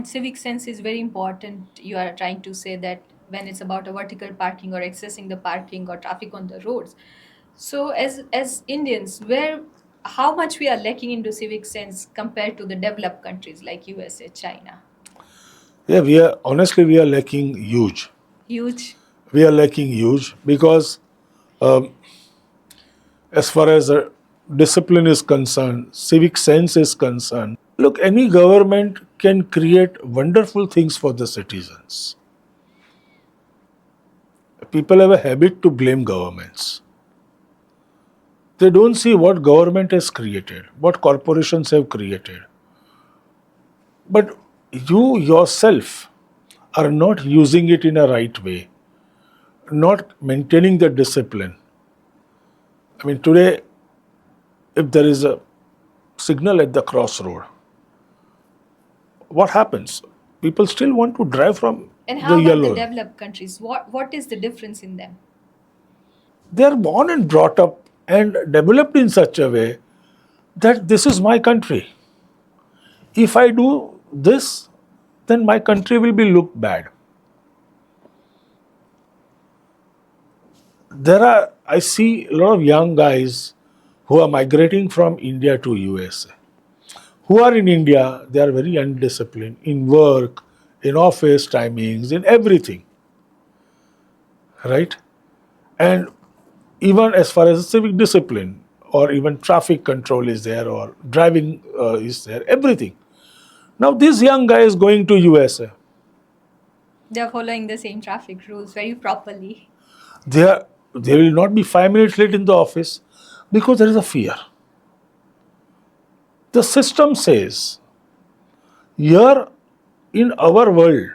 Civic sense is very important. You are trying to say that when it's about a vertical parking or accessing the parking or traffic on the roads. So as Indians, where how much we are lacking into civic sense compared to the developed countries like USA, China? Yeah, we are lacking huge. Huge. We are lacking huge because as far as discipline is concerned, civic sense is concerned. Look, any government can create wonderful things for the citizens. People have a habit to blame governments. They don't see what government has created, what corporations have created. But you yourself are not using it in a right way, not maintaining the discipline. I mean, today, if there is a signal at the crossroad, what happens? People still want to drive from And the how about the yellow. developed countries? What is the difference in them? They are born and brought up and developed in such a way that this is my country. If I do this, then my country will be looked bad. I see a lot of young guys who are migrating from India to USA. Who are in India, they are very undisciplined in work, in office timings, in everything, right? And even as far as civic discipline or even traffic control is there or driving is there, everything. Now this young guy is going to USA. They're following the same traffic rules very properly. They will not be 5 minutes late in the office because there is a fear. The system says here in our world,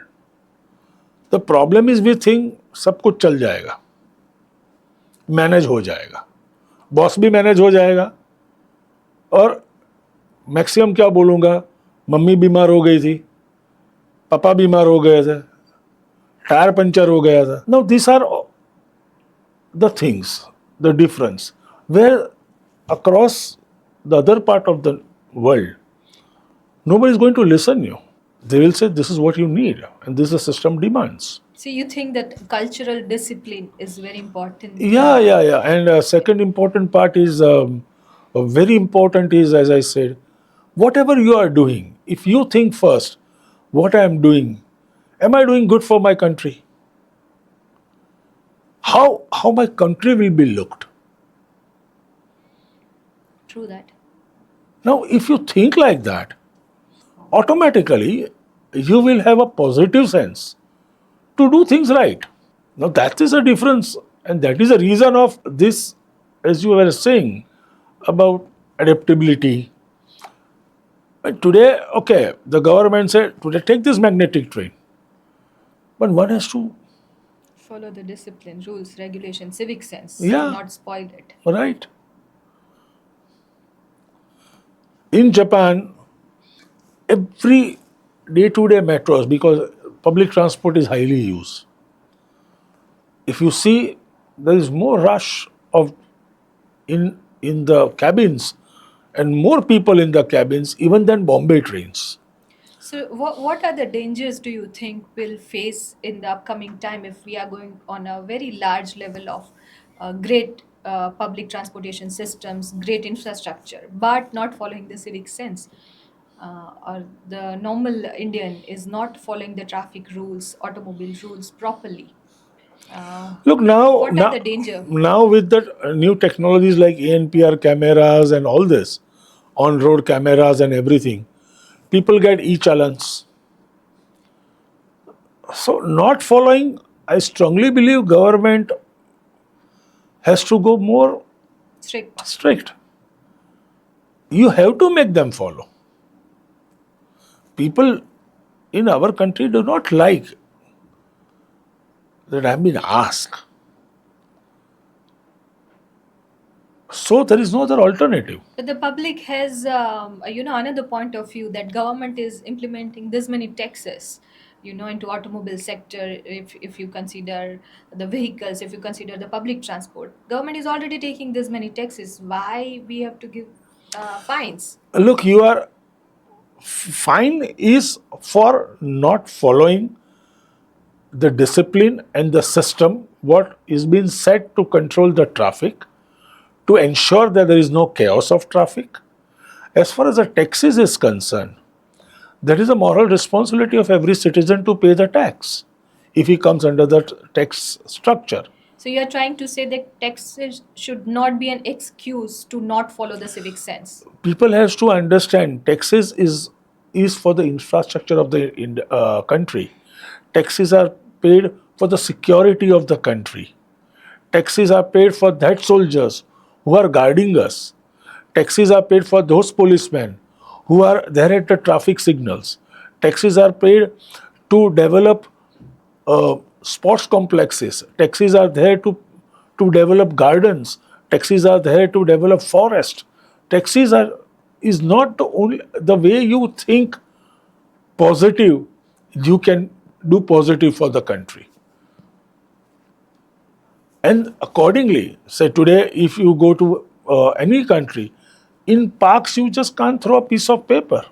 the problem is we think सब कुछ चल जाएगा, manage हो जाएगा, boss भी manage हो जाएगा और मैक्सिमम क्या बोलूँगा, मम्मी बीमार हो गई थी, पापा बीमार हो गए थे, टायर पंचर हो गया था. Now these are the things, the difference, where across the other part of the world, nobody is going to listen you. They will say this is what you need and this the system demands. So you think that cultural discipline is very important? Yeah. And second important part is very important is, as I said, whatever you are doing, if you think first, what I am I doing good for my country? How my country will be looked? True that. Now, if you think like that, automatically you will have a positive sense to do things right. Now, that is a difference, and that is a reason of this, as you were saying, about adaptability. And today, okay, the government said, today take this magnetic train. But one has to, Follow the discipline, rules, regulation, civic sense to yeah, not spoil it. right. In Japan, every day to day metros, because public transport is highly used, if you see, there is more rush of in the cabins and more people in the cabins even than Bombay trains. So what are the dangers do you think we'll face in the upcoming time if we are going on a very large level of great public transportation systems, great infrastructure, but not following the civic sense? Or the normal Indian is not following the traffic rules, automobile rules properly. Uh, Look now, what are the danger? now with the new technologies like ANPR cameras and all this, on road cameras and everything, people get e-challans. So not following, I strongly believe government has to go more Strict. strict. You have to make them follow. People in our country do not like that I've been asked. So there is no other alternative. But the public has, another point of view that government is implementing this many taxes, into automobile sector. If you consider the vehicles, if you consider the public transport, government is already taking this many taxes. Why we have to give fines? Look, you are Fine is for not following the discipline and the system what is being set to control the traffic, to ensure that there is no chaos of traffic. As far as the taxes is concerned, that is a moral responsibility of every citizen to pay the tax if he comes under that tax structure. So you're trying to say that taxes should not be an excuse to not follow the civic sense. People has to understand taxes is for the infrastructure of the country. Taxes are paid for the security of the country. Taxes are paid for that soldiers who are guarding us. Taxes are paid for those policemen who are there at the traffic signals. Taxes are paid to develop sports complexes. Taxis are there to develop gardens. Taxis are there to develop forest. Taxis are is not the only the way you think positive, you can do positive for the country. And accordingly, say today, if you go to any country, in parks you just can't throw a piece of paper.